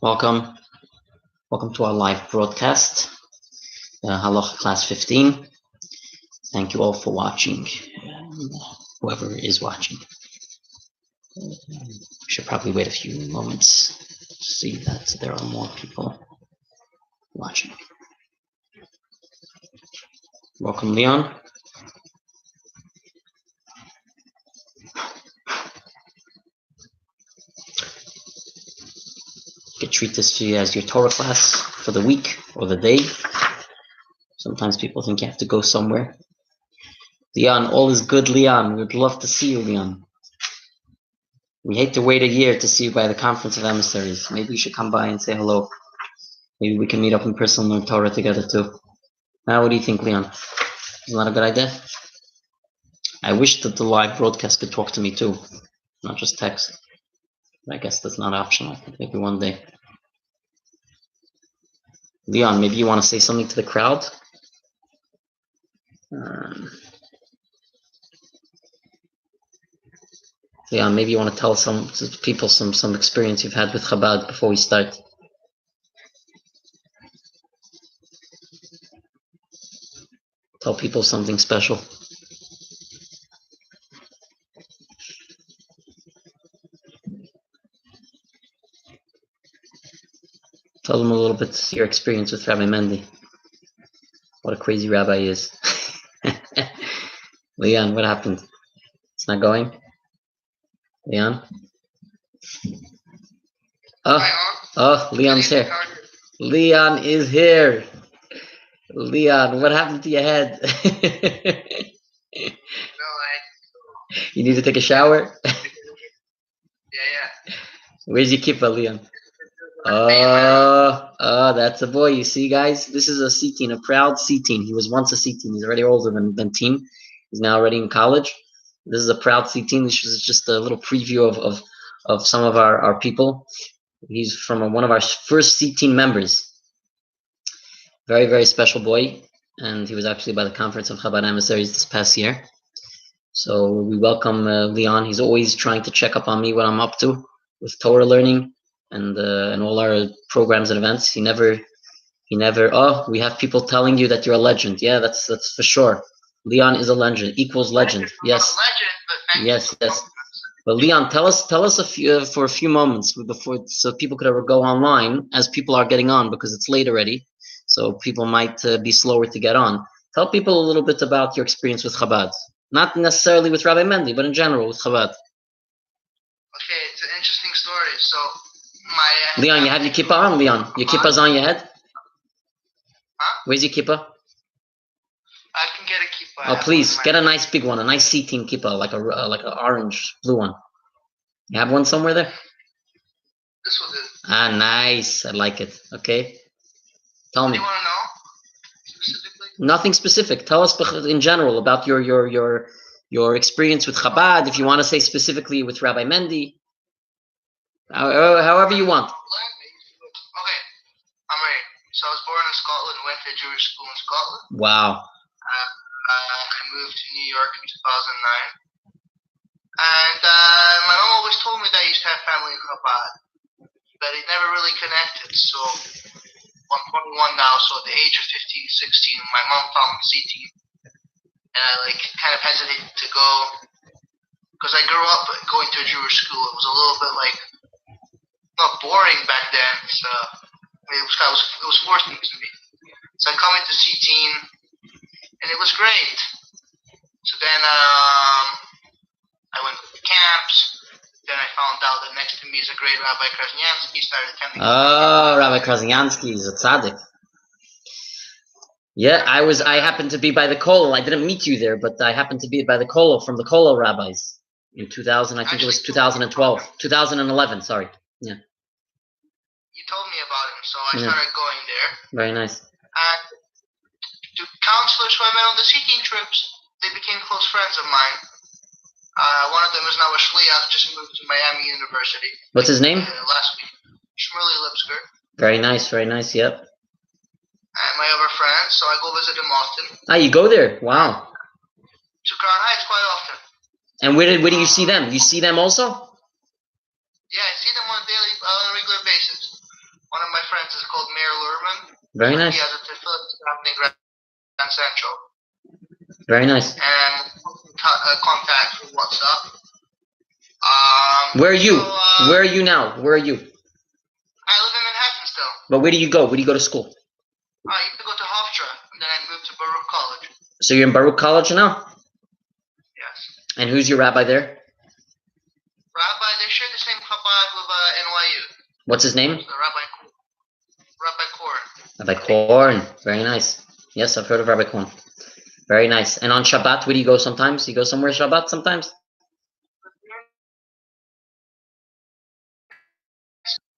Welcome to our live broadcast, Halachah Class 15. Thank you all for watching, whoever is watching. We should probably wait a few moments to see that there are more people watching. Welcome, Leon. You could treat this as your Torah class for the week or the day. Sometimes people think you have to go somewhere. Leon, all is good, Leon. We'd love to see you, Leon. We hate to wait a year to see you by the Conference of Emissaries. Maybe you should come by and say hello. Maybe we can meet up in person and learn Torah together too. Now, what do you think, Leon? Isn't that a good idea? I wish that the live broadcast could talk to me too, not just text. I guess that's not optional. Maybe one day. Leon, maybe you want to say something to the crowd? Leon, maybe you want to tell some people some experience you've had with Chabad before we start. Tell people something special. Tell them a little bit your experience with Rabbi Mendy. What a crazy rabbi he is. Leon, what happened? It's not going? Leon? Oh, Leon's here. Leon is here. Leon, what happened to your head? You need to take a shower? Yeah. Where's your kippah, Leon? Oh, that's a boy. You see, guys? This is a Seateen, a proud Seateen. He was once a Seateen. He's already older than Teen. He's now already in college. This is a proud Seateen. This is just a little preview of some of our people. He's from one of our first Seateen members. Very, very special boy. And he was actually by the Conference of Chabad Emissaries this past year. So we welcome Leon. He's always trying to check up on me, what I'm up to with Torah learning and all our programs and events. He never. Oh, we have people telling you that you're a legend. Yeah, that's for sure. Leon is a legend, equals legend. Yes. Yes. But Leon, tell us for a few moments before, so people could ever go online as people are getting on, because it's late already, so people might be slower to get on. Tell people a little bit about your experience with Chabad, not necessarily with Rabbi Mendy, but in general with Chabad. Okay, it's an interesting story. So Leon, you have your kippah on, Leon? Your kippah's on your head? Huh? Where's your kippah? I can get a kippah. Oh, please, get a nice big one, a nice Seateen kippah, like an orange, blue one. You have one somewhere there? This was it. Ah, nice. I like it. Okay. Tell me. What do you want to know specifically? Nothing specific. Tell us in general about your experience with Chabad. If you want to say specifically with Rabbi Mendy, however you want. Okay, I'm ready. So I was born in Scotland, went to a Jewish school in Scotland. Wow. I moved to New York in 2009. And my mom always told me that I used to have family in Chabad, but it never really connected. So I'm 21 now, so at the age of 15, 16, my mom found Seateen, and I kind of hesitated to go, because I grew up going to a Jewish school. It was a little bit not boring back then. So it was forced into me. So I come into Seateen, and it was great. So then I went to the camps. Then I found out that next to me is a great Rabbi Krasnyansky. Started attending. Oh, Rabbi Krasnyansky is a tzaddik. Yeah, I happened to be by the kollel. I didn't meet you there, but I happened to be by the kollel, from the kollel rabbis in 2000. I think it was 2012, 2011. Sorry. Yeah. You told me about him, so I started going there. Very nice. And the counselors who I met on the Seateen trips, they became close friends of mine. One of them is now a shliach, just moved to Miami University. What's his name? Last week. Shmuley Lipsker. Very nice, yep. And my other friends, so I go visit him often. Ah, you go there? Wow. To Crown Heights quite often. And where do you see them? You see them also? Yeah, I see them on a regular basis. One of my friends is called Mayor Lurman. Very nice. He has a facility happening Grand Central. Very nice. And contact through WhatsApp. Where are you? So, Where are you now? Where are you? I live in Manhattan still. But where do you go? Where do you go to school? I used to go to Hofstra, and then I moved to Baruch College. So you're in Baruch College now? Yes. And who's your rabbi there? Rabbi, they share the same Chabad with NYU. What's his name? So Rabbi Korn. Rabbi Korn. Very nice. Yes, I've heard of Rabbi Korn. Very nice. And on Shabbat, where do you go sometimes? You go somewhere Shabbat sometimes?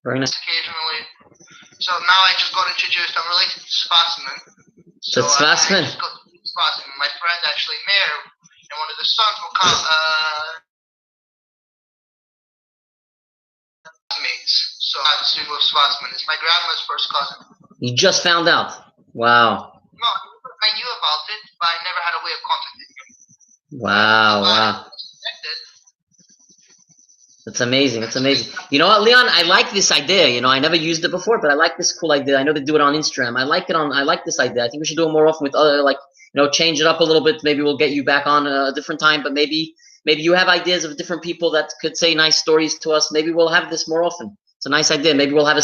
Very nice. Occasionally. So now I just got introduced. I'm related to Sfassman. So To Sfassman? I just got to meet Sfassman. My friend actually, Mayor, and one of the sons will come. Mates. So I was doing with Swassman. It's my grandma's first cousin. You just found out? Wow. No, I knew about it, but I never had a way of contacting him. Wow. That's amazing. That's amazing. You know what, Leon? I like this idea. You know, I never used it before, but I like this cool idea. I know they do it on Instagram. I like this idea. I think we should do it more often with other, change it up a little bit. Maybe we'll get you back on a different time, but maybe you have ideas of different people that could say nice stories to us. Maybe we'll have this more often. It's a nice idea. Maybe we'll have a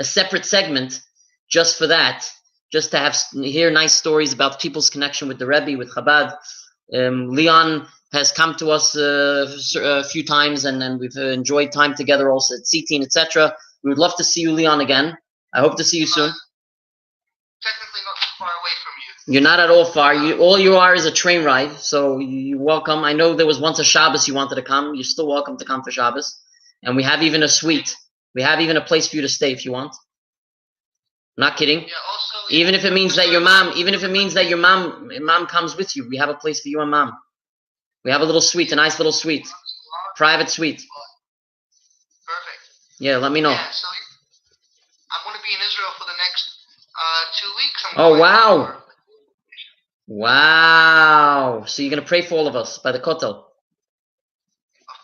separate segment just for that, just to hear nice stories about people's connection with the Rebbe, with Chabad. Leon has come to us a few times, and we've enjoyed time together also at Sitin, etc. We would love to see you, Leon, again. I hope to see you soon. Technically not too far away from you. You're not at all far. All you are is a train ride, so you're welcome. I know there was once a Shabbos you wanted to come. You're still welcome to come for Shabbos. And we have even a suite. We have even a place for you to stay if you want. Not kidding. Yeah, also, even if it means that your mom comes with you, we have a place for you and mom. We have a little suite, a nice little suite. Private suite. Perfect. Yeah, let me know. Yeah, so I'm going to be in Israel for the next 2 weeks. Oh, wow. Wow. So you're going to pray for all of us by the Kotel? Of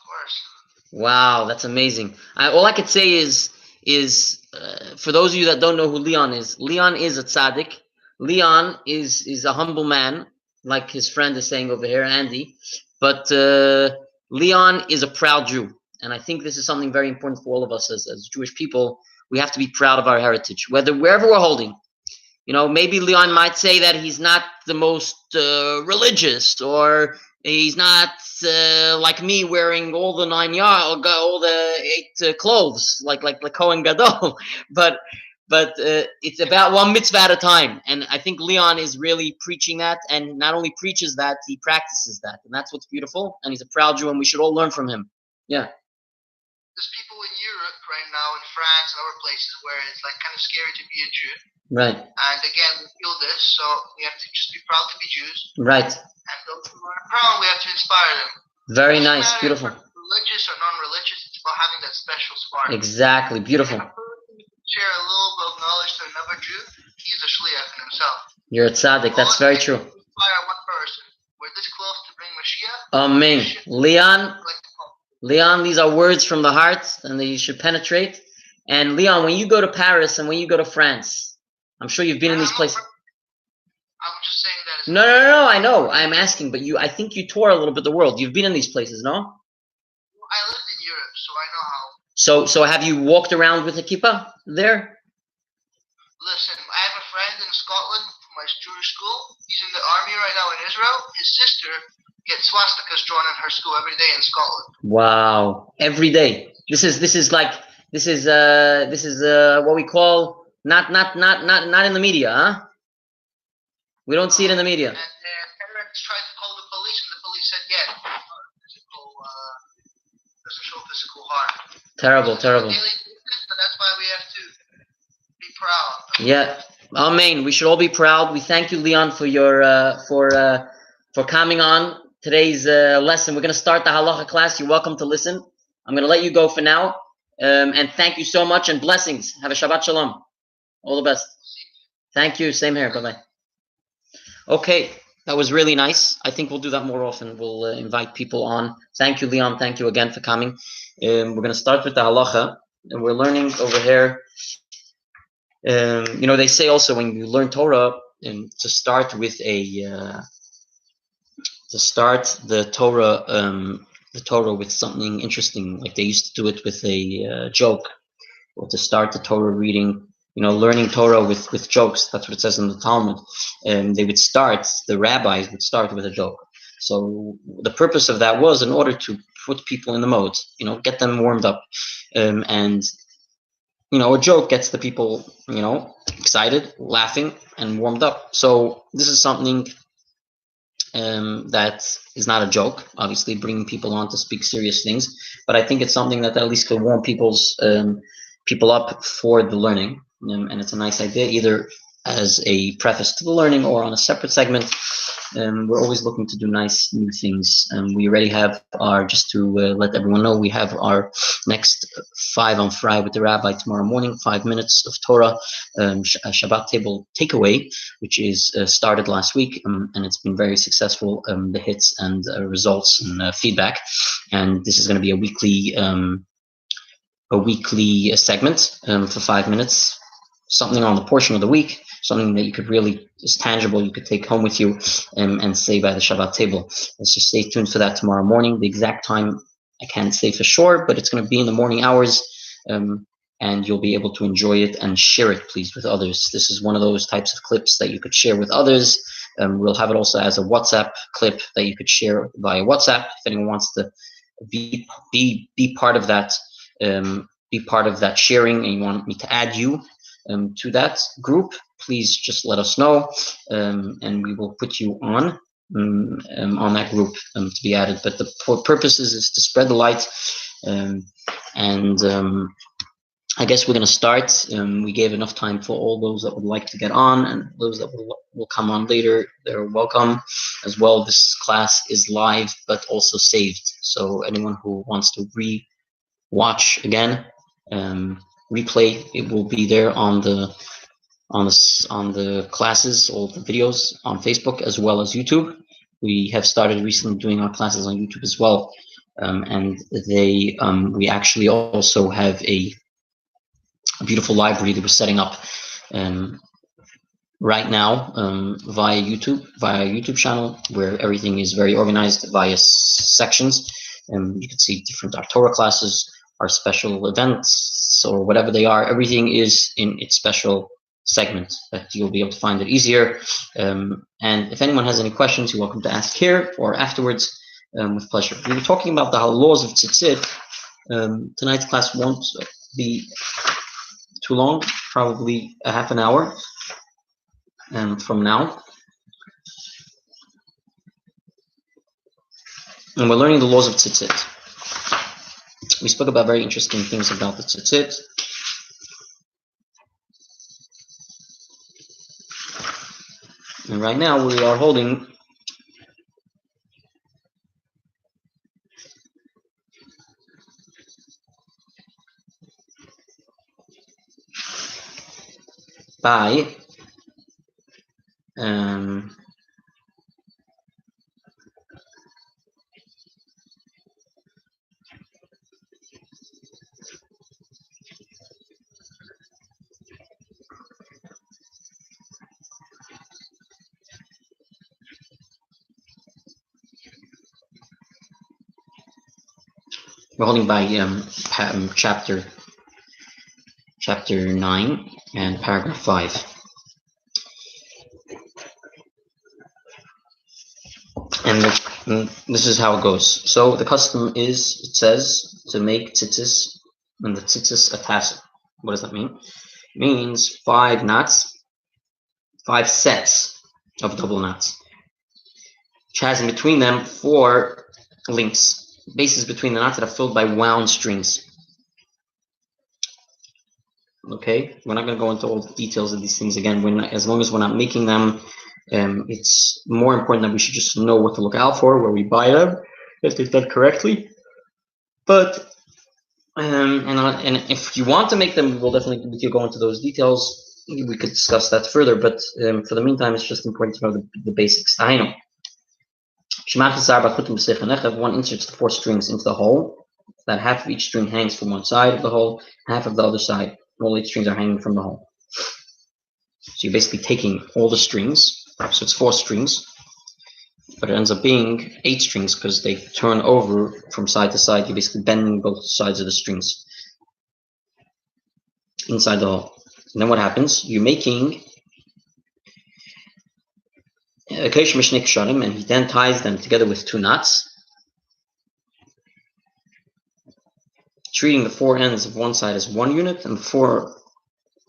course. Wow, that's amazing. All I could say is for those of you that don't know who Leon is a tzaddik. Leon is a humble man, like his friend is saying over here, Andy. But Leon is a proud Jew. And I think this is something very important for all of us as Jewish people. We have to be proud of our heritage, wherever we're holding. You know, maybe Leon might say that he's not the most religious, or he's not like me wearing all the 9 yards, all the 8 clothes, like Kohen Gadol. But it's about one mitzvah at a time. And I think Leon is really preaching that, and not only preaches that, he practices that. And that's what's beautiful. And he's a proud Jew, and we should all learn from him. Yeah. There's people in Europe right now, in France and other places, where it's like kind of scary to be a Jew. Right. And again, we feel this, so we have to just be proud to be Jews. Right. And those who are proud, we have to inspire them. Very nice, beautiful. Religious or non-religious, it's about having that special spark. Exactly, beautiful. If a person share a little bit of knowledge to another Jew, he's a shliach in himself. You're a tzaddik, that's very true. Inspire one person. We're this close to bring Mashiach. Amen. Leon, these are words from the heart, and they should penetrate. And Leon, when you go to Paris and when you go to France, I'm sure you've been in these places. I'm just saying that. No, I know. I'm asking, but I think you tour a little bit the world. You've been in these places, no? I lived in Europe, so I know how. So have you walked around with a kippah there? Listen, I have a friend in Scotland from my Jewish school. He's in the army right now in Israel. His sister gets swastikas drawn in her school every day in Scotland. Wow, every day. This is what we call not in the media, huh? We don't see it in the media. And parents tried to call the police, and the police said, "Yeah, doesn't show physical harm." Terrible. So that's why we have to be proud. Yeah, amen. We should all be proud. We thank you, Leon, for your for coming on today's lesson. We're going to start the Halachah class. You're welcome to listen. I'm going to let you go for now. And thank you so much, and blessings. Have a Shabbat Shalom. All the best. Thank you. Same here. Bye-bye. Okay. That was really nice. I think we'll do that more often. We'll invite people on. Thank you, Leon. Thank you again for coming. We're going to start with the halacha, and we're learning over here. They say also when you learn Torah, to start with to start the Torah with something interesting, like they used to do it with a joke, or to start the Torah reading, learning Torah with jokes. That's what it says in the Talmud. The rabbis would start with a joke. So the purpose of that was in order to put people in the mode, get them warmed up. And a joke gets the people, excited, laughing, and warmed up. So this is something that is not a joke, obviously, bringing people on to speak serious things. But I think it's something that at least could warm people up for the learning. And it's a nice idea, either as a preface to the learning or on a separate segment. We're always looking to do nice new things. We already have just to let everyone know, we have our next 5 on Friday with the Rabbi tomorrow morning, 5 minutes of Torah, a Shabbat table takeaway, which is started last week, and it's been very successful, the hits and results and feedback. And this is going to be a weekly segment for 5 minutes, something on the portion of the week, something that you could really is tangible, you could take home with you and say by the Shabbat table. Let's just stay tuned for that tomorrow morning. The exact time I can't say for sure, but it's going to be in the morning hours, and you'll be able to enjoy it and share it, please, with others. This is one of those types of clips that you could share with others. We'll have it also as a WhatsApp clip that you could share via WhatsApp if anyone wants to be part of that. Be part of that sharing, and you want me to add you to that group, please just let us know, and we will put you on that group to be added. But the purpose is to spread the light, and I guess we're going to start. We gave enough time for all those that would like to get on, and those that will come on later, they're welcome as well. This class is live but also saved, so anyone who wants to watch again, replay, it will be there on the classes, all the videos on Facebook as well as YouTube. We have started recently doing our classes on YouTube as well, and we actually also have a beautiful library that we're setting up right now via YouTube channel, where everything is very organized via sections. You can see different Torah classes, our special events, or whatever they are. Everything is in its special segment that you'll be able to find it easier. And if anyone has any questions, you're welcome to ask here or afterwards, with pleasure. We were talking about the laws of tzitzit. Tonight's class won't be too long, probably a half an hour from now. And we're learning the laws of tzitzit. We spoke about very interesting things about the tzitzit. And right now we are holding by we're holding by chapter 9 and paragraph 5. And this is how it goes. So the custom is, it says, to make tzitzis, and the tzitzis a tassel. What does that mean? It means 5 knots, 5 sets of double knots, which has in between them 4 links, bases between the knots that are filled by wound strings. Okay, we're not going to go into all the details of these things again. As long as we're not making them, it's more important that we should just know what to look out for where we buy them, if they're done correctly. But and if you want to make them, we'll definitely go into those details. we could discuss that further, but for the meantime, it's just important to know the basics. One inserts the 4 strings into the hole. That half of each string hangs from one side of the hole, half of the other side. All 8 strings are hanging from the hole. So you're basically taking all the strings, so it's 4 strings, but it ends up being 8 strings because they turn over from side to side. You're basically bending both sides of the strings inside the hole. And then what happens? You're making a keish mishnik sharim, and he then ties them together with 2 knots, treating the 4 ends of one side as one unit and the 4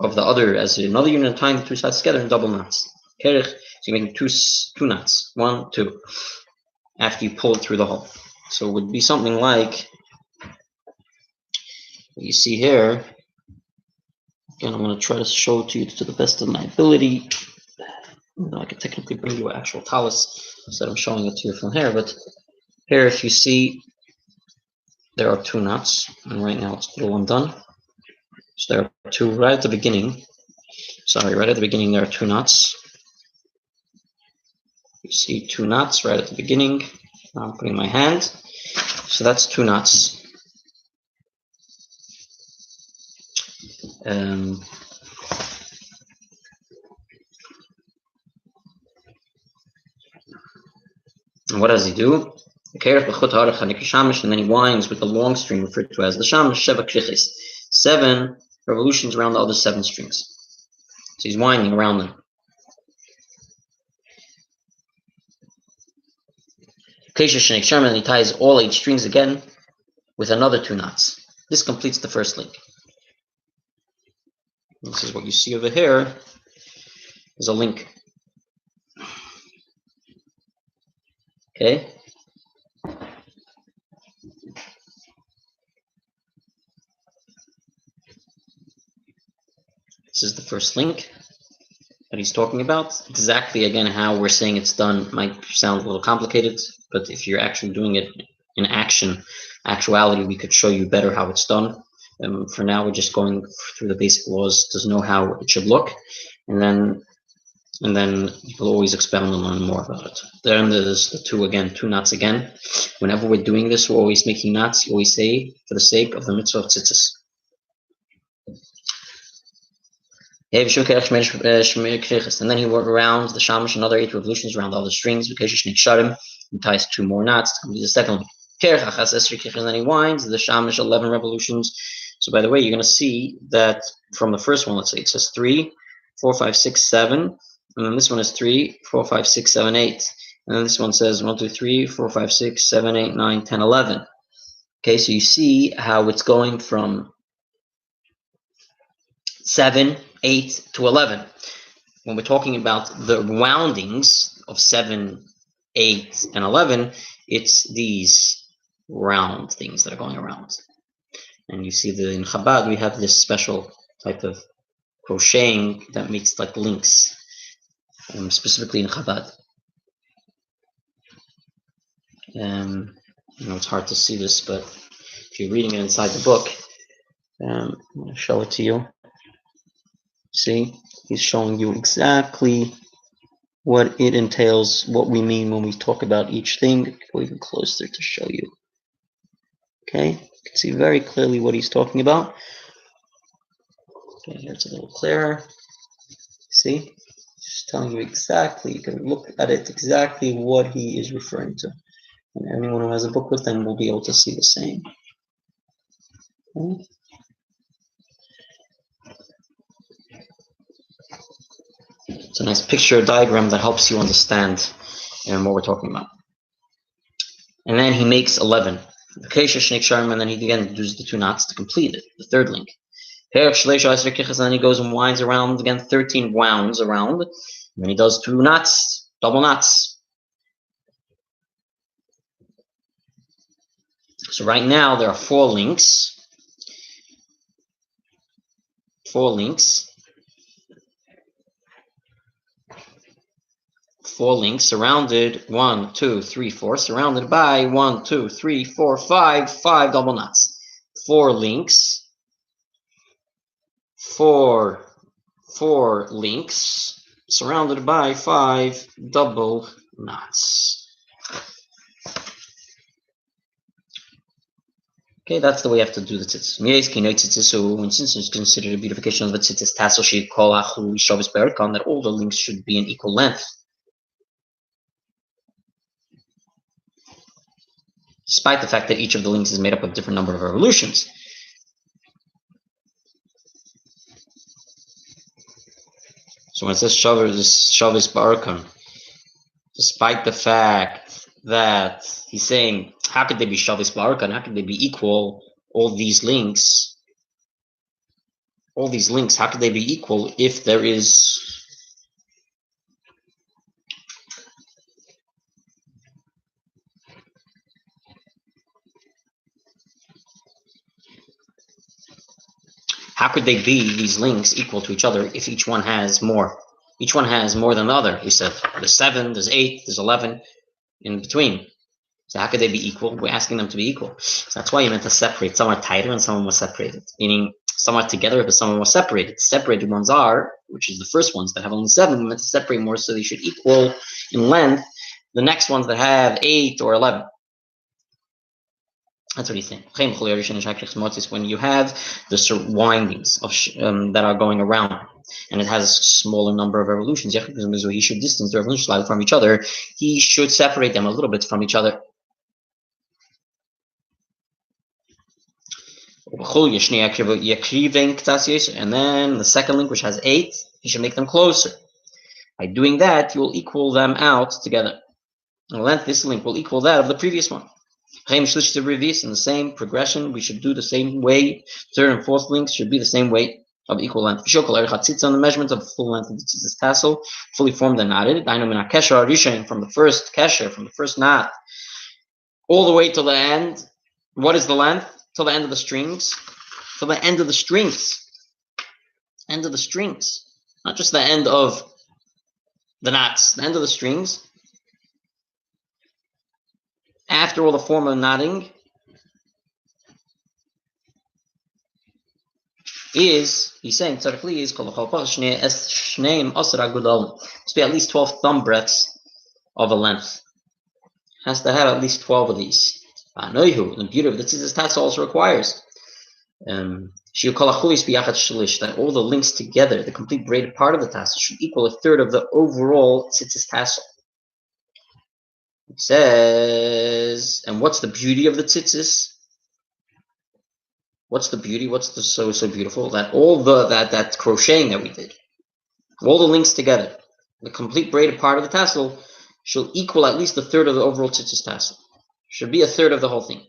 of the other as another unit, and tying the 2 sides together in double knots. So you're making two knots, 1, 2, after you pull it through the hole. So it would be something like what you see here. Again, I'm going to try to show it to you to the best of my ability. I could technically bring you an actual talus instead of showing it to you from here, but here, if you see, there are 2 knots, and right now it's still undone. So there are 2 right at the beginning. Right at the beginning there are 2 knots. You see 2 knots right at the beginning. Now I'm putting my hand. So that's 2 knots. And what does he do? And then he winds with the long string referred to as the shamash, 7 revolutions around the other 7 strings. So he's winding around them. And he ties all 8 strings again with another 2 knots. This completes the first link. This is what you see over here is a link. Okay. This is the first link that he's talking about. Exactly, again, how we're saying it's done might sound a little complicated, but if you're actually doing it in actuality, we could show you better how it's done. For now, we're just going through the basic laws to know how it should look, and then we'll always expound and learn more about it. Then there's the 2 knots again. Whenever we're doing this, we're always making knots. You always say, for the sake of the mitzvah of tzitzis. And then he worked around the shamash another 8 revolutions around all the strings. He ties 2 more knots to complete the second one. And then he winds the shamash 11 revolutions. So by the way, you're going to see that from the first one, let's say it says 3, 4, 5, 6, 7, and then this one is 3, 4, 5, 6, 7, 8, and then this one says 1, 2, 3, 4, 5, 6, 7, 8, 9, 10, 11. Okay, so you see how it's going from 7, 8 to 11. When we're talking about the roundings of 7, 8, and 11, it's these round things that are going around. And you see that in Chabad, we have this special type of crocheting that makes like links, specifically in Chabad. It's hard to see this, but if you're reading it inside the book, I'm going to show it to you. See, he's showing you exactly what it entails, what we mean when we talk about each thing. Go even closer to show you. Okay, you can see very clearly what he's talking about. Okay, here it's a little clearer. See, he's telling you exactly, you can look at it exactly what he is referring to. And anyone who has a book with them will be able to see the same. Okay. It's a nice picture diagram that helps you understand what we're talking about. And then he makes 11. And then he again does the 2 knots to complete it, the third link. And then he goes and winds around again, 13 wounds around. And then he does 2 knots, double knots. So right now there are 4 links. 4 links. 4 links surrounded 1, 2, 3, 4, surrounded by 1, 2, 3, 4, 5 double knots. 4 links, 4 4 links surrounded by 5 double knots. Okay, that's the way you have to do the tzitzis. So, since it's considered a beautification of the tzitzis tassel, she call that all the links should be an equal length. Despite the fact that each of the links is made up of a different number of revolutions. So when it says Shavis Barakon, despite the fact that he's saying, how could they be Shavis Barakon? How could they be equal? All these links, how could they be equal if there is how could they be, these links, equal to each other if each one has more? Each one has more than the other. We said there's 7, there's 8, there's 11 in between. So how could they be equal? We're asking them to be equal. So that's why you meant to separate. Some are tighter and some are separated. Meaning some are together, but some are more separated. The separated ones are, which is the first ones that have only 7, we meant to separate more so they should equal in length the next ones that have 8 or 11. That's what he's saying. When you have the windings of that are going around, and it has a smaller number of revolutions, he should distance the revolutions slightly from each other. He should separate them a little bit from each other. And then the second link, which has 8, he should make them closer. By doing that, you will equal them out together. The length of this link will equal that of the previous one. In the same progression, we should do the same way. Third and fourth links should be the same way of equal length. On the measurement of the full length of the tzitzis tassel, fully formed and knotted. From the first kesher, from the first knot, all the way till the end. What is the length? Till the end of the strings. Till the end of the strings. End of the strings. Not just the end of the knots. The end of the strings. After all the form of knotting is, he's saying, must be at least 12 thumb breadths of a length. Has to have at least 12 of these. The beauty of the tzitzis tassel also requires that all the links together, the complete braided part of the tassel, should equal a third of the overall tzitzis tassel. It says, and what's the beauty of the tzitzis? What's the beauty? What's the so beautiful? That all that crocheting that we did, all the links together, the complete braided part of the tassel shall equal at least a third of the overall tzitzis tassel. Should be a third of the whole thing.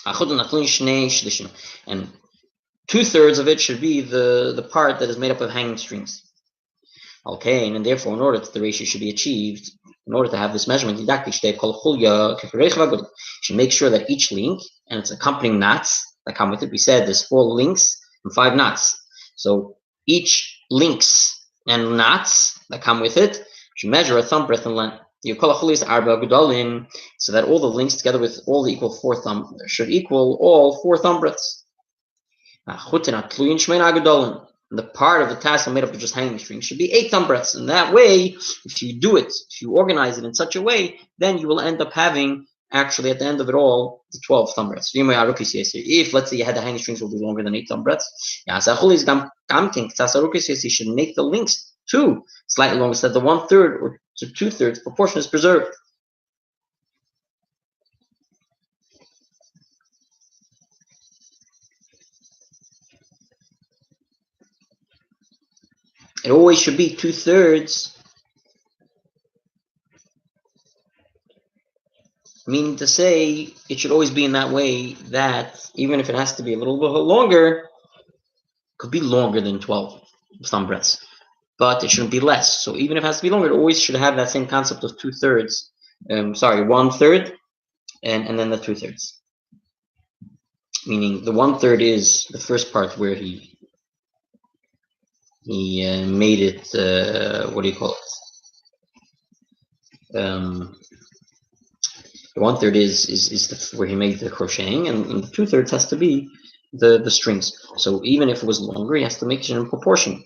And 2/3 of it should be the part that is made up of hanging strings. Okay, and therefore, in order that the ratio should be achieved, in order to have this measurement, you should make sure that each link and its accompanying knots that come with it, we said there's 4 links and 5 knots. So each links and knots that come with it should measure a thumb breadth in length. So that all the links together with all the equal 4 thumb should equal all 4 thumb breadths. The part of the tassel made up of just hanging strings should be 8 thumb breadths. And that way, if you organize it in such a way, then you will end up having, actually, at the end of it all, the 12 thumb breadths. If, let's say, you had the hanging strings will be longer than 8 thumb breadths, you should make the links too slightly longer, so that the 1/3 or to 2/3 proportion is preserved. It always should be 2/3, meaning to say it should always be in that way that even if it has to be a little bit longer, it could be longer than 12 thumb breadths, but it shouldn't be less. So even if it has to be longer, it always should have that same concept of 2/3. 1/3, and then the 2/3. Meaning the 1/3 is the first part where he made it, what do you call it? The 1/3 is where he made the crocheting, and the 2/3 has to be the strings. So even if it was longer, he has to make it in proportion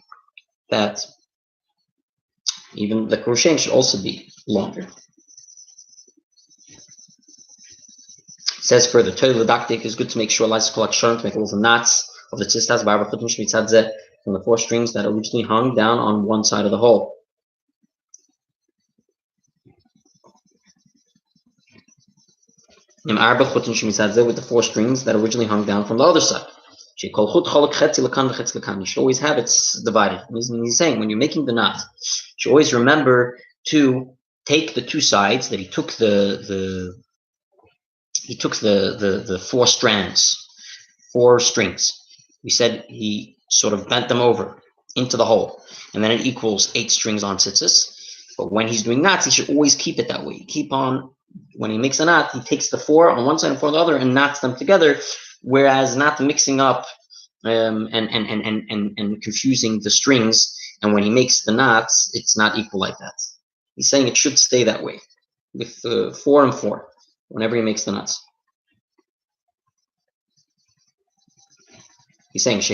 that even the crocheting should also be longer. It says further, Toiladactic is good to make sure lights collect short, to make all the knots of the tzistas from the 4 strings that originally hung down on one side of the hole. With the 4 strings that originally hung down from the other side. You should always have it divided. He's saying when you're making the knot, you should always remember to take the 2 sides that he took the 4 strands, 4 strings. We said he sort of bent them over into the hole, and then it equals 8 strings on tzitzis. But when he's doing knots, he should always keep it that way. Keep on, when he makes a knot, he takes the 4 on one side and 4 on the other and knots them together, whereas not mixing up and confusing the strings. And when he makes the knots, it's not equal like that. He's saying it should stay that way, with 4 and 4, whenever he makes the knots. He's saying that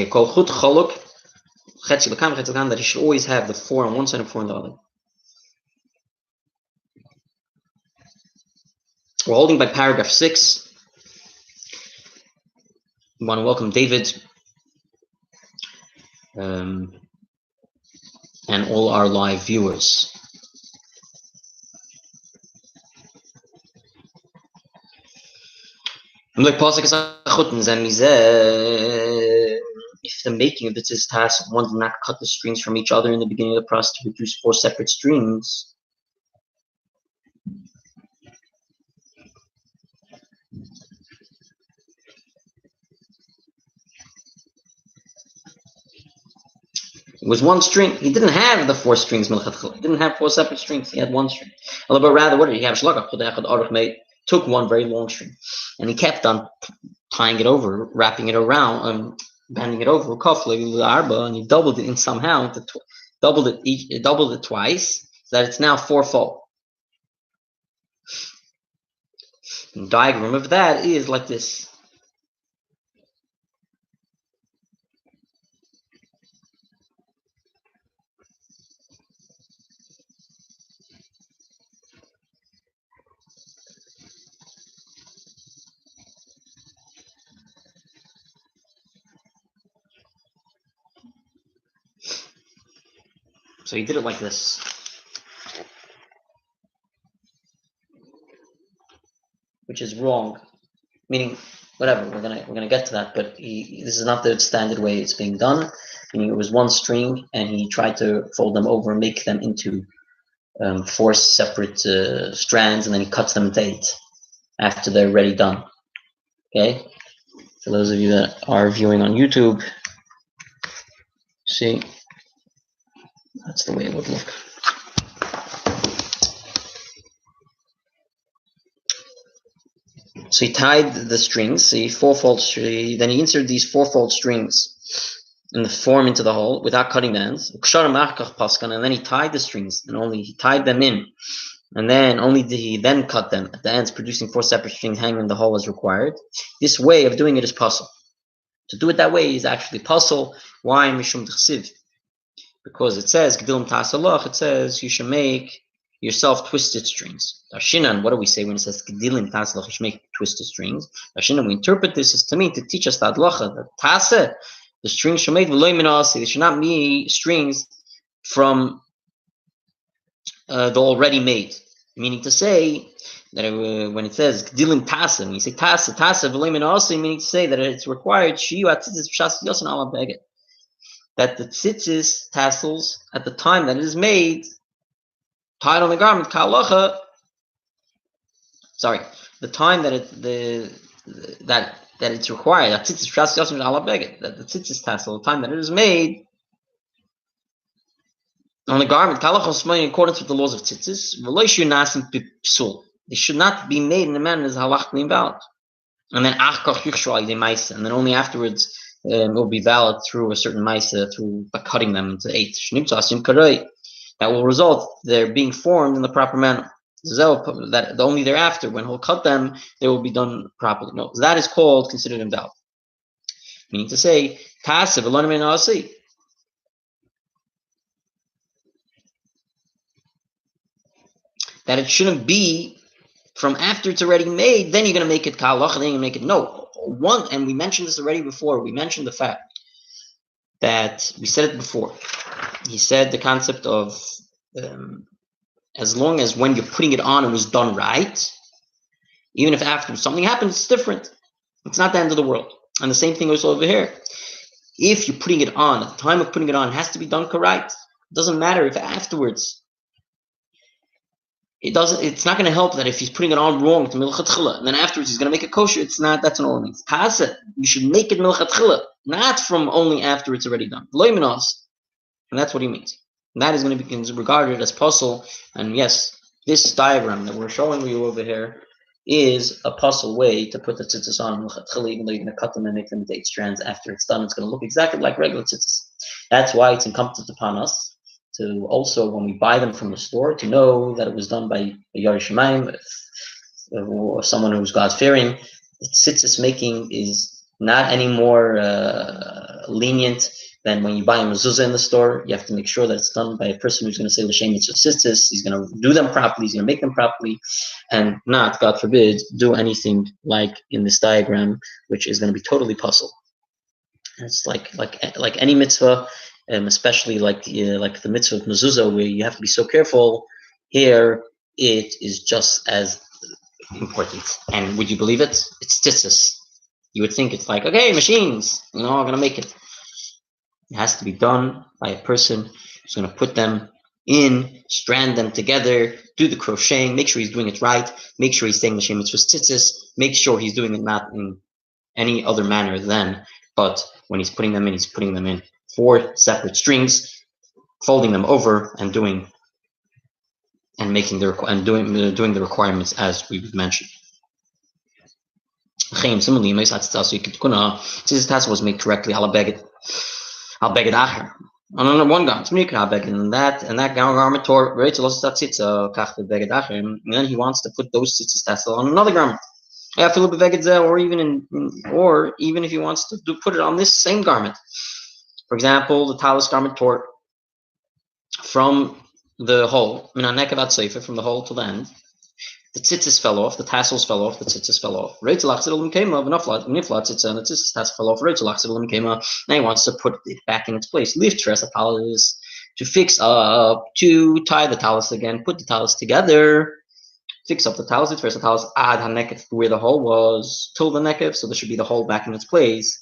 he should always have the 4 on one side and 4 on the other. We're holding by paragraph 6. We want to welcome David and all our live viewers. If the making of the task, one did not cut the strings from each other in the beginning of the process to produce 4 separate strings, it was 1 string. He didn't have the 4 strings. He didn't have 4 separate strings. He had 1 string. But rather, what did he have? Took 1 very long string, and he kept on tying it over, wrapping it around, bending it over, and he doubled it in somehow. Doubled it twice, so that it's now 4-fold. The diagram of that is like this. So he did it like this. Which is wrong. Meaning, whatever, we're gonna get to that, but this is not the standard way it's being done. Meaning it was 1 string, and he tried to fold them over and make them into 4 separate strands, and then he cuts them into 8 after they're already done. Okay? For those of you that are viewing on YouTube, see, that's the way it would look. So he tied the strings, then he inserted these 4-fold strings in the form into the hole without cutting the ends. And then he tied the strings, and only he tied them in, and then only did he then cut them at the ends, producing 4 separate strings hanging in the hole as required. This way of doing it is possible. To do it that way is actually possible. Why? Because it says, it says you should make yourself twisted strings. Dashinan, what do we say when it says Gedilim Taslach, you should make twisted strings? Dashinan, we interpret this as to mean to teach us that Adlacha, that Tase, the strings should make they should not be strings from the already made. Meaning to say that when it says Gedilim Tase, when you say Tase, meaning to say that it's required that the tzitzis tassels at the time that it is made, tied on the garment, kalacha. Sorry, the time that it's required, that tzitzis that the tzitzis tassel, the time that it is made on the garment, kalacha in accordance with the laws of tzitzis, they should not be made in a manner as halachically invalid. And then and then only afterwards it will be valid through a certain maisa, through by cutting them into 8. That will result they're being formed in the proper manner. That only thereafter, when he'll cut them, they will be done properly. No, that is considered invalid. Meaning to say, Tasiv Elonim Asi. That it shouldn't be from after it's already made, then you're going to make it Ka'alach, then you make it. No. One, and we mentioned this already before, we mentioned the fact that, we said it before, he said the concept of as long as when you're putting it on it was done right, even if after something happens, it's different. It's not the end of the world. And the same thing was over here. If you're putting it on, at the time of putting it on, it has to be done correct. It doesn't matter if afterwards. It's not going to help that if he's putting it on wrong to milchat chila, and then afterwards he's going to make it kosher. It's not. That's not all it means. Tasa, you should make it milchat chila, not from only after it's already done. And that's what he means. And that is going to be regarded as puzzle. And yes, this diagram that we're showing you over here is a puzzle way to put the tzitzis on milchat chila, even though you're going to cut them and make them into 8 strands after it's done. It's going to look exactly like regular tzitzis. That's why it's incumbent upon us to also, when we buy them from the store, to know that it was done by a Yarei Shemaim, or someone who's God-fearing. The tzitzis making is not any more lenient than when you buy a mezuzah in the store. You have to make sure that it's done by a person who's going to say l'shem mitzvah tzitzis. He's going to do them properly. He's going to make them properly, and not, God forbid, do anything like in this diagram, which is going to be totally puzzle. It's like any mitzvah, especially like the mitzvah of mezuzah, where you have to be so careful. Here, it is just as important. And would you believe it? It's tzitzis. You would think it's like, okay, machines, I'm gonna make it. It has to be done by a person who's gonna put them in, strand them together, do the crocheting, make sure he's doing it right, make sure he's saying l'shem mitzvah tzitzis, make sure he's doing it not in any other manner than, but when he's putting them in 4 separate strings, folding them over and doing the requirements as we've mentioned. Similarly, tzitzis was made correctly. I'll beg it acher. On one garment, and that garment tore right to lost that tzitza, and then he wants to put those tzitzis on another garment. Or even if he wants to put it on this same garment. For example, the talis garment tore from the hole, from the hole to the end. The tzitzis fell off, the tassels fell off, the tzitzis fell off. And the tzitzis tassel fell off. Now he wants to put it back in its place. Lift the talis to fix up, to tie the talis again, put the talis together. Fix up the talis, the talis, add hanekef where the hole was, till the nekef, so there should be the hole back in its place.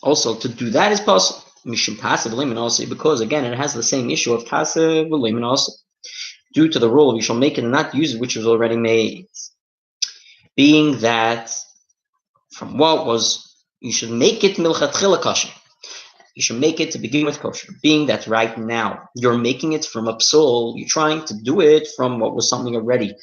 Also, to do that is possible. Because again, it has the same issue of tasev v'leimin also. Due to the rule of you shall make it and not use it which was already made. Being that from what was, you should make it milchatchila kosher. You should make it to begin with kosher. Being that right now you're making it from a psul, you're trying to do it from what was something already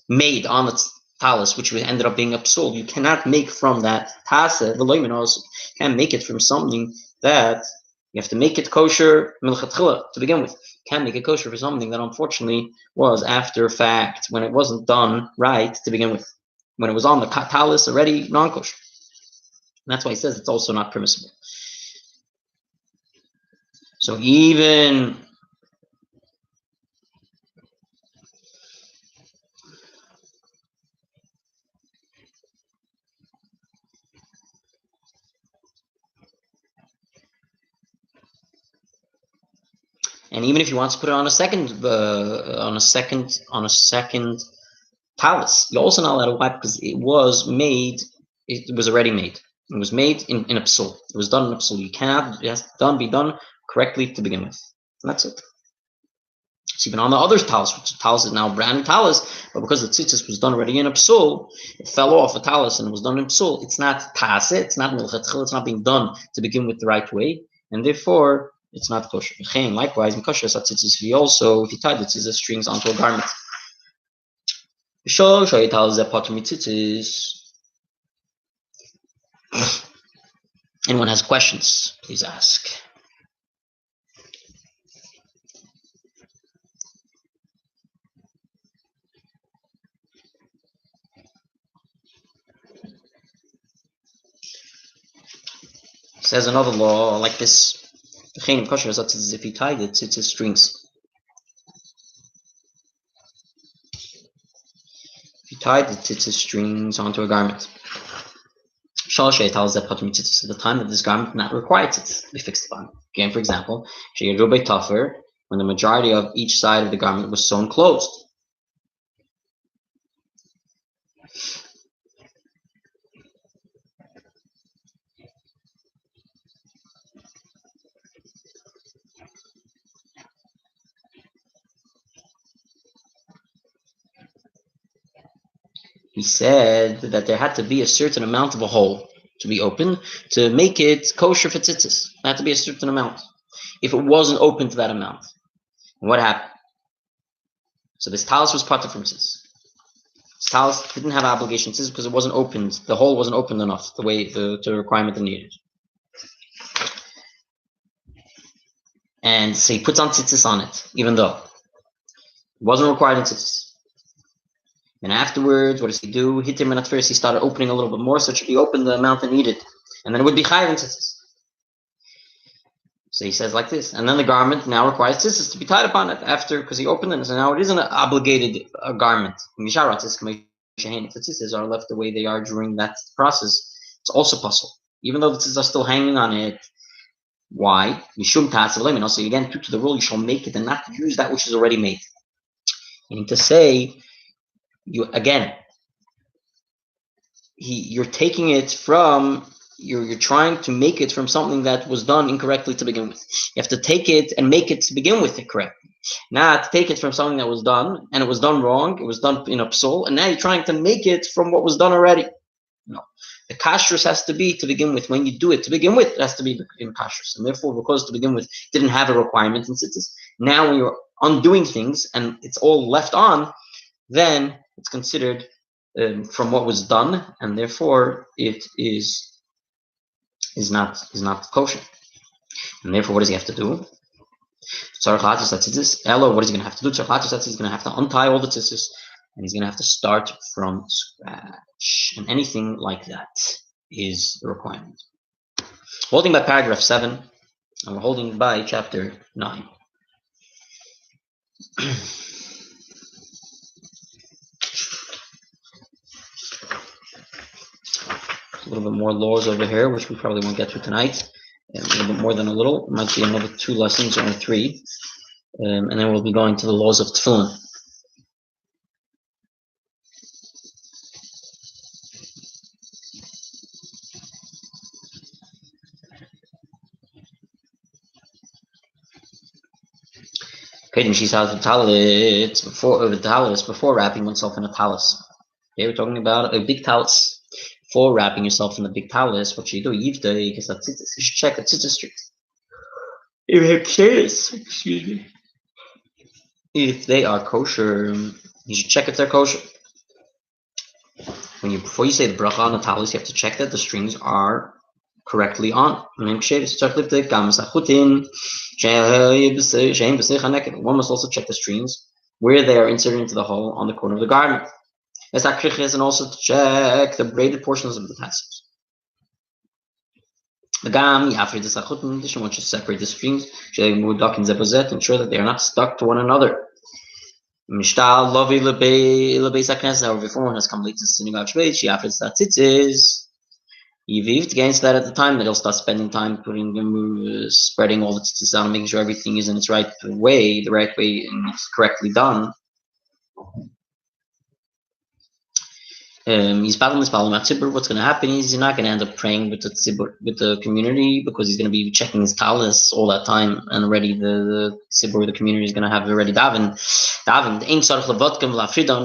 made on its talis, which ended up being a psul. You cannot make from that tasev v'leimin also. You can't make it from something that you have to make it kosher milchatchila to begin with. You can't make it kosher for something that unfortunately was after fact, when it wasn't done right to begin with, when it was on the talis already non-kosher. And that's why he says it's also not permissible. So even if he wants to put it on a second talis, you're also not allowed to wipe because it was already made. It was made in a psul. It was done in a psul. You cannot, it has to be done correctly to begin with. And that's it. So even on the other talis, which the talis is now brand new talis, but because the tzitzis was done already in a psul, it fell off a talis and it was done in psul. It's not tase, it's not milchatchil, it's not being done to begin with the right way, and therefore it's not kosher. Likewise, in kosher tzitzis, also if you tie the tzitzis strings onto a garment. Anyone has questions, please ask. Says another law like this. If he tied it to strings. If you tied the tzitzis strings onto a garment. Shalshay tells that at the time that this garment not required tzitzis to be fixed upon. Again, for example, when the majority of each side of the garment was sewn closed. He said that there had to be a certain amount of a hole to be open to make it kosher for tzitzis. There had to be a certain amount. If it wasn't open to that amount, what happened? So this talis was parted from tzitzis. This talis didn't have obligation to tzitzis because it wasn't opened. The hole wasn't opened enough the way the requirement needed. And so he puts on tzitzis on it, even though it wasn't required in tzitzis. And afterwards, what does he do? Hit him, and at first he started opening a little bit more, so it should be open the amount it needed. And then it would be chayav in tzitzis. So he says like this. And then the garment now requires tzitzis to be tied upon it after, because he opened it. So now it isn't an obligated garment. Tzitzis are left the way they are during that process. It's also possible. Even though the tzitzis are still hanging on it. Why? So again, due to the rule, you shall make it and not use that which is already made. Meaning to say, you're taking it from, you're trying to make it from something that was done incorrectly to begin with. You have to take it and make it to begin with it correctly. Not take it from something that was done, and it was done wrong, it was done in a psul, and now you're trying to make it from what was done already. No. The kashrus has to be to begin with. When you do it to begin with, it has to be in kashrus. And therefore, because to begin with didn't have a requirement in tzitzis, now when you're undoing things and it's all left on, then it's considered from what was done, and therefore it is not kosher. And therefore, what does he have to do? What is he going to have to do? He's going to have to untie all the tzitzis, and he's going to have to start from scratch. And anything like that is the requirement. Holding by paragraph 7, and we're holding by chapter 9. A little bit more laws over here, which we probably won't get to tonight. A little bit more than a little. It might be another 2 lessons or 3. And then we'll be going to the laws of tefillin. Before wrapping oneself in a talis. Okay, we're talking about a big talis. Before wrapping yourself in the big talis, what you do, you should check the tzitzis strings. If they are kosher, you should check if they're kosher. Before you say the bracha on the talis, you have to check that the strings are correctly on. One must also check the strings where they are inserted into the hole on the corner of the garment. And also to check the braided portions of the tassels. One should separate the strings, ensure that they are not stuck to one another. However, before one has come late to the synagogue, she offers that tzitzis. Yivivt against that at the time that he'll start spending time spreading all the tzitzis out and making sure everything is in its right way, and it's correctly done. What's going to happen is he's not going to end up praying with the community, because he's going to be checking his talis all that time, and already the tzibur, the community, is going to have already davened.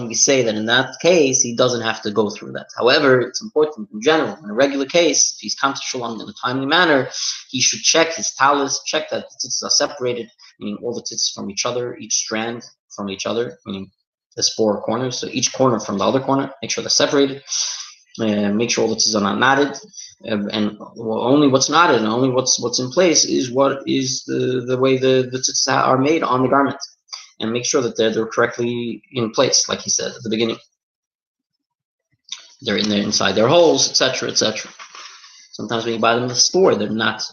We say that in that case he doesn't have to go through that. However, it's important in general, in a regular case, if he's come to shalom in a timely manner, he should check his talis, check that the tzitzis are separated, meaning all the tzitzis from each other, each strand from each other, meaning there's 4 corners, so each corner from the other corner, make sure they're separated, make sure all the tzitzis are not knotted, and only what's knotted and only what's in place is what is the way the tzitzis are made on the garment, and make sure that they're correctly in place, like he said at the beginning. They're in there inside their holes, etc., etc. Sometimes when you buy them in the store, they're not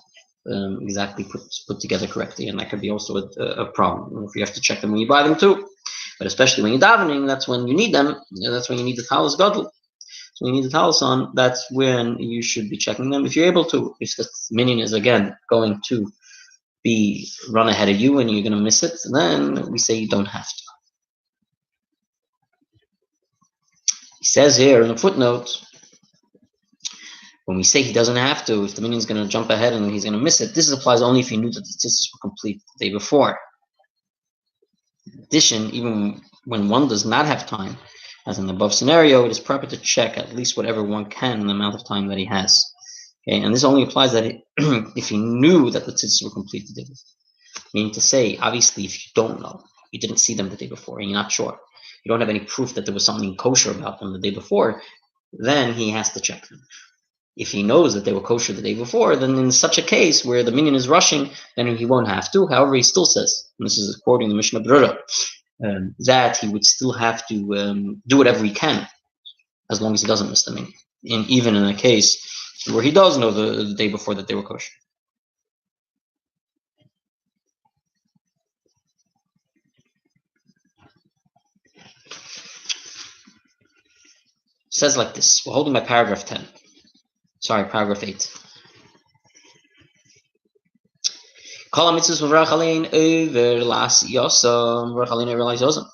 exactly put together correctly, and that could be also a problem. If you have to check them when you buy them too, but especially when you're davening, that's when you need them. That's when you need the talis gadol. So when you need the talis on, that's when you should be checking them if you're able to. If the minion is again going to be run ahead of you and you're going to miss it, then we say you don't have to. He says here in the footnote, when we say he doesn't have to, if the minion's going to jump ahead and he's going to miss it, this applies only if he knew that the tzitzis were complete the day before. In addition, even when one does not have time, as in the above scenario, it is proper to check at least whatever one can in the amount of time that he has. Okay, and this only applies that if he knew that the tzitzis were complete the day before. Meaning to say, obviously, if you don't know, you didn't see them the day before, and you're not sure, you don't have any proof that there was something kosher about them the day before, then he has to check them. If he knows that they were kosher the day before, then in such a case where the minion is rushing, then he won't have to. However, he still says, and this is quoting the Mishnah Brura, that he would still have to do whatever he can, as long as he doesn't miss the minion. Even in a case where he does know the day before that they were kosher. It says like this. We're holding by paragraph 10. Sorry, paragraph 8.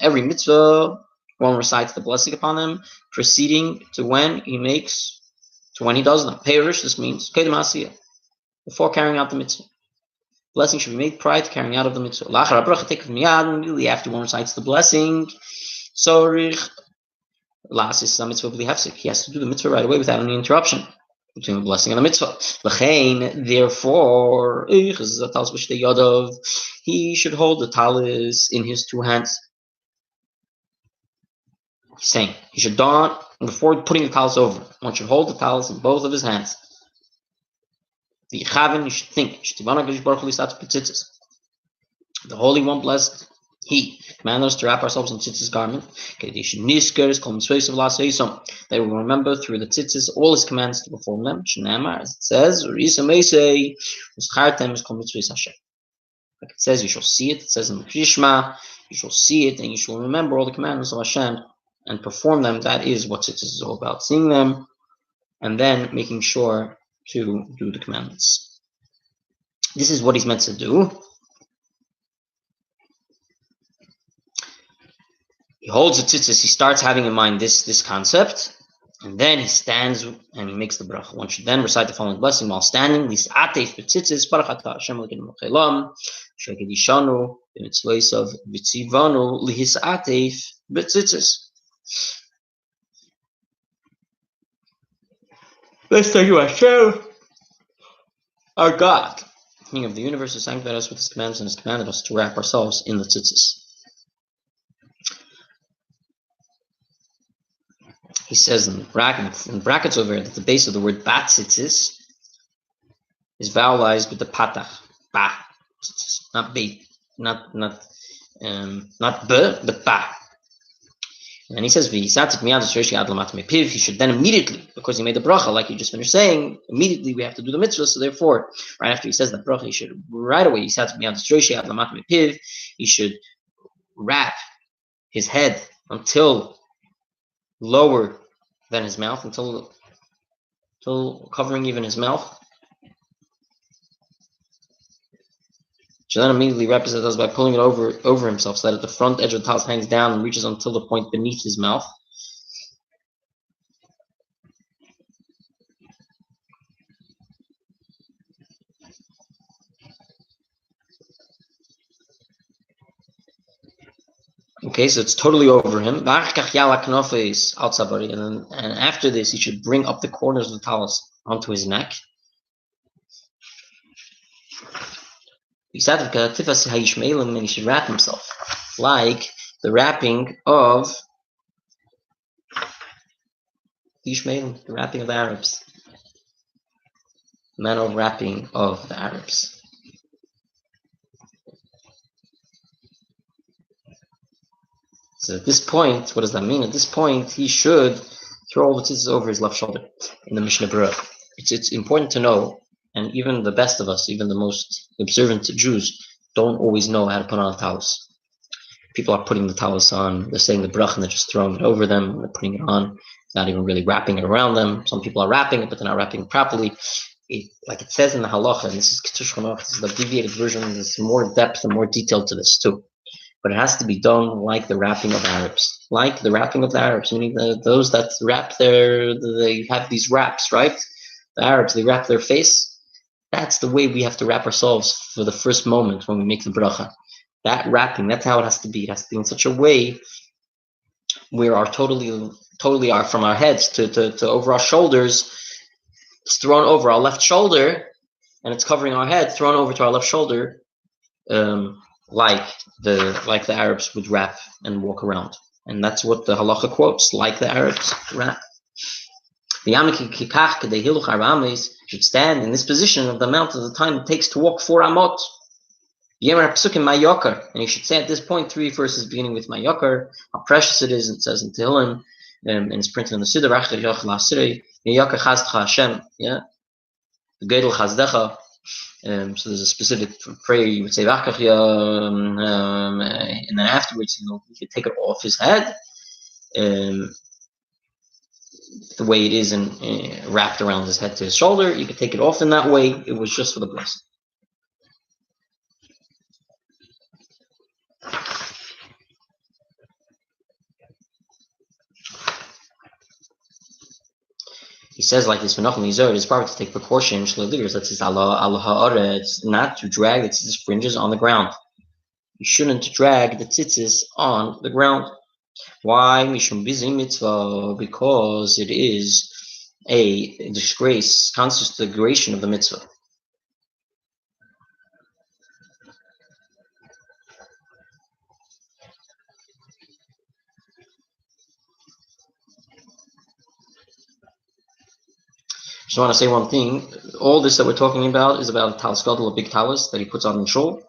Every mitzvah, one recites the blessing upon them, proceeding to when he makes, to when he does them. Perish, this means before carrying out the mitzvah. Blessing should be made prior to carrying out of the mitzvah. Immediately after one recites the blessing, so he has to do the mitzvah right away without any interruption between the blessing and the mitzvah. Therefore, he should hold the talis in his two hands. He's saying he should don, before putting the talis over, one should hold the talis in both of his hands. You should think, the Holy One blessed He commanded us to wrap ourselves in tzitzis garment. They will remember through the tzitzis all His commands to perform them. As it says, like it says, you shall see it. It says in the Krishma, you shall see it and you shall remember all the commandments of Hashem and perform them. That is what tzitzis is all about. Seeing them and then making sure to do the commandments. This is what he's meant to do. He holds the tzitzis, he starts having in mind this concept, and then he stands and he makes the bracha. One should then recite the following blessing while standing. Lis'atef b'tzitzis, baruch atah Hashem Elokeinu melech haolam, shekedishanu b'mitzvosav v'tzivanu lihis'atef b'tzitzis. Let's thank you, Hashem, our God, King of the universe, who sanctified us with His commands and has commanded us to wrap ourselves in the tzitzis. He says in brackets over here that the base of the word bat tzitzis is vowelized with the patach, ba, not be, not b, but ba. And he says, he should then immediately, because he made the bracha, like you just finished saying, immediately we have to do the mitzvah. So therefore, right after he says that bracha, he should right away, he should wrap his head until lower than his mouth, until covering even his mouth. So then immediately represents us by pulling it over himself, so that the front edge of the talis hangs down and reaches until the point beneath his mouth. Okay, so it's totally over him. And after this, he should bring up the corners of the talis onto his neck. And he should wrap himself like the wrapping of Ishmael, the wrapping of the Arabs. The manner of wrapping of the Arabs. So at this point, what does that mean? At this point, he should throw all the tzitzis over his left shoulder in the Mishnah Brura. It's important to know, and even the best of us, even the most observant Jews, don't always know how to put on a talus. People are putting the talus on, they're saying the brach and they're just throwing it over them, and they're putting it on, not even really wrapping it around them. Some people are wrapping it, but they're not wrapping it properly. Like it says in the halacha, and this is Kettush Chanach, this is the deviated version, there's more depth and more detail to this too. But it has to be done like the wrapping of the Arabs. Like the wrapping of the Arabs, meaning those that wrap they have these wraps, right? The Arabs, they wrap their face. That's the way we have to wrap ourselves for the first moment when we make the bracha. That wrapping, that's how it has to be. It has to be in such a way where our totally are from our heads to over our shoulders. It's thrown over our left shoulder, and it's covering our head, thrown over to our left shoulder, um, like the Arabs would wrap and walk around. And that's what the halacha quotes, like the Arabs wrap. The Yamik should stand in this position of the amount of the time it takes to walk 4 amot. And you should say at this point 3 verses beginning with Mayokar, how precious it is, it says in Tehillim, and it's printed on the Siddur, Hashem, yeah, the Gedel Chazdecha. So there's a specific prayer you would say, and then afterwards, you could take it off his head, the way it is wrapped around his head to his shoulder. You could take it off in that way. It was just for the blessing. He says like this, it's proper to take precautions, that says Allah not to drag the tzitzis fringes on the ground. You shouldn't drag the tzitzis on the ground. Why? Mishum bizim mitzvah, because it is a disgrace, constitutes the degradation of the mitzvah. Just want to say one thing. All this that we're talking about is about a talus gadol, a big talus that he puts on in shul,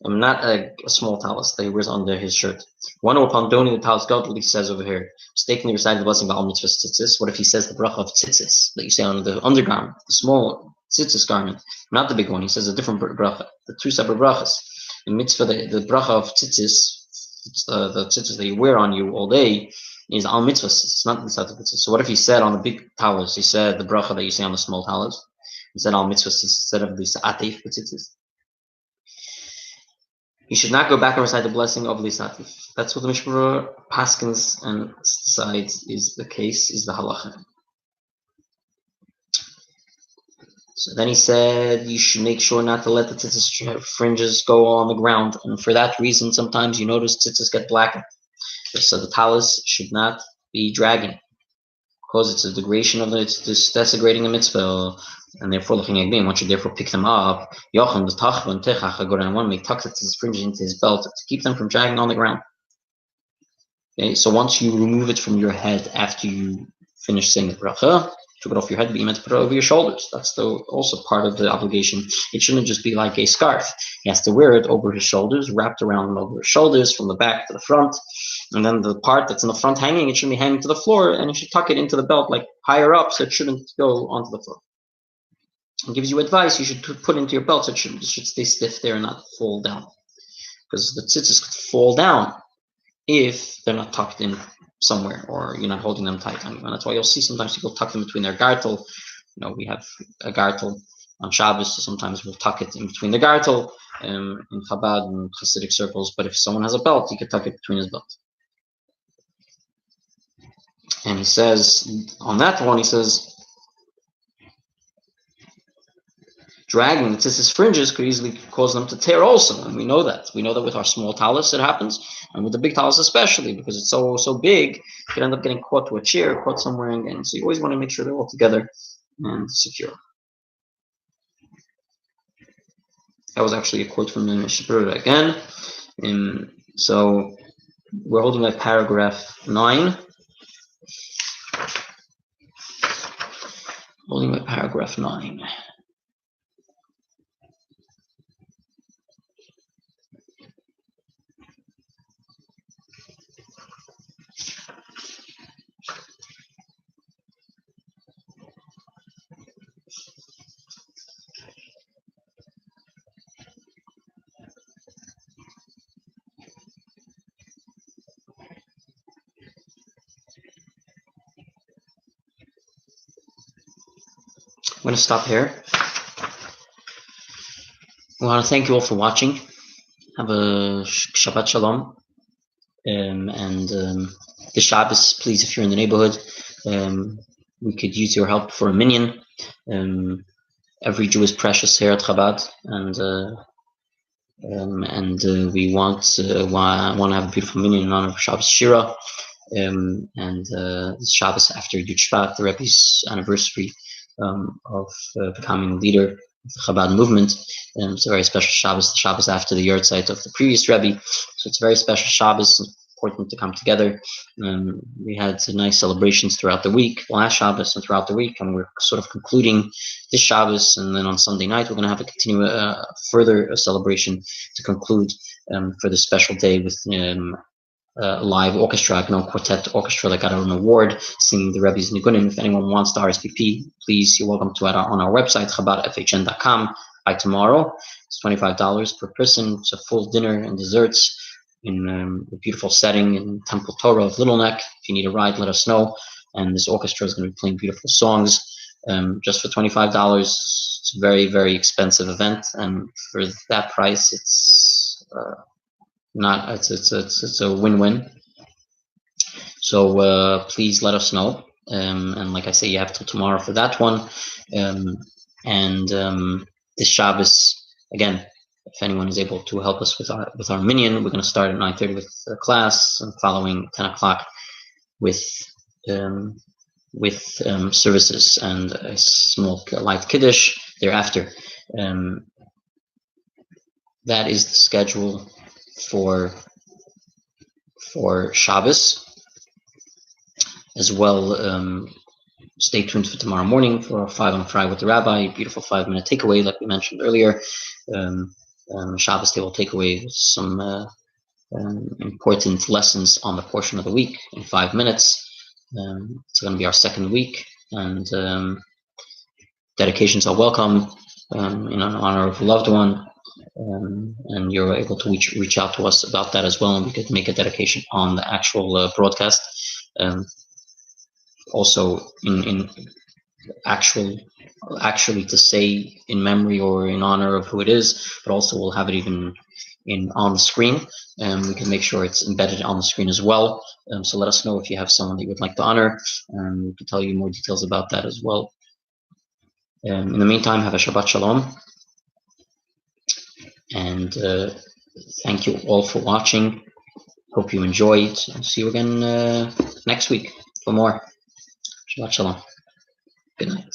and not a small talus that he wears under his shirt. One upon doning the talus gadol, he says over here, mistakenly reciting the blessing ba'al mitzvah tzitzis. What if he says the bracha of tzitzis that you say on the undergarment, the small tzitzis garment, not the big one? He says a different bracha, the 2 separate brachas. The mitzvah, the bracha of tzitzis, the tzitzis that you wear on you all day, is al mitzvah. It's not the mitzvah. So what if he said on the big talus, he said the bracha that you say on the small talus, he said al mitzvah instead of the sa'atif tzitzis? You should not go back and recite the blessing of Lisatif. That's what the Mishmur paskins and decides is the case, is the halacha. So then he said you should make sure not to let the tzitzis fringes go on the ground, and for that reason, sometimes you notice tzitzis get blackened. So the talus should not be dragging, because it's a degradation of it's desecrating the mitzvah, and therefore looking at being, one should therefore pick them up. Yocham the tachva and techach agora, and one may tuck his fringes into his belt to keep them from dragging on the ground. Okay, so once you remove it from your head after you finish saying the bracha, took it off your head, but you meant to put it over your shoulders. That's also part of the obligation. It shouldn't just be like a scarf. He has to wear it over his shoulders, wrapped around and over his shoulders, from the back to the front. And then the part that's in the front hanging, it shouldn't be hanging to the floor, and you should tuck it into the belt, like higher up, so it shouldn't go onto the floor. It gives you advice you should put into your belt so it should stay stiff there and not fall down. Because the tzitzis could fall down if they're not tucked in somewhere, or you're not holding them tight on you. And that's why you'll see sometimes people tuck them between their gartel. We have a gartel on Shabbos, so sometimes we'll tuck it in between the gartel in Chabad and Hasidic circles. But if someone has a belt, you can tuck it between his belt. And he says, on that one, he says, dragging the tzitzis fringes could easily cause them to tear also, and we know that. We know that with our small talus it happens, and with the big talus especially, because it's so big, you could end up getting caught to a chair, caught somewhere, and so you always want to make sure they're all together and secure. That was actually a quote from the Mishnah again. So we're holding at paragraph 9. Holding at paragraph 9. I'm going to stop here. I want to thank you all for watching. Have a Shabbat Shalom. The Shabbos, please, if you're in the neighborhood, we could use your help for a minyan. Every Jew is precious here at Chabad, and we want to have a beautiful minyan in honor of Shabbos Shira, and Shabbos after Yud Shvat, the Rebbe's anniversary of becoming a leader of the Chabad movement. It's a very special Shabbos, the Shabbos after the yahrzeit of the previous Rebbe. So it's a very special Shabbos, important to come together. We had nice celebrations throughout the week, last Shabbos and throughout the week, and we're sort of concluding this Shabbos, and then on Sunday night we're going to have a further celebration to conclude for this special day with live orchestra, quartet orchestra that got an award, singing the Rebbe's Nigunim. If anyone wants to RSVP, please, you're welcome to it on our website, chabadfhn.com. By tomorrow, it's $25 per person. It's a full dinner and desserts in a beautiful setting in Temple Torah of Little Neck. If you need a ride, let us know. And this orchestra is going to be playing beautiful songs just for $25. It's a very, very expensive event, and for that price, it's it's a win-win. So please let us know. And like I say, you have till tomorrow for that one. This Shabbos, again, if anyone is able to help us with our minyan, we're going to start at 9:30 with the class, and following 10 o'clock with services and a small light kiddush thereafter. That is the schedule for Shabbos. As well, stay tuned for tomorrow morning for 5 on Friday with the Rabbi, a beautiful 5-minute takeaway like we mentioned earlier. Shabbos table takeaway with some important lessons on the portion of the week in 5 minutes. It's going to be our second week, and dedications are welcome in honor of a loved one. And you're able to reach out to us about that as well, and we could make a dedication on the actual broadcast. Also, in actually to say in memory or in honor of who it is, but also we'll have it even on the screen, and we can make sure it's embedded on the screen as well. So let us know if you have someone that you would like to honor, and we can tell you more details about that as well. In the meantime, have a Shabbat Shalom. And thank you all for watching. Hope you enjoyed. See you again next week for more. Shabbat Shalom. Good night.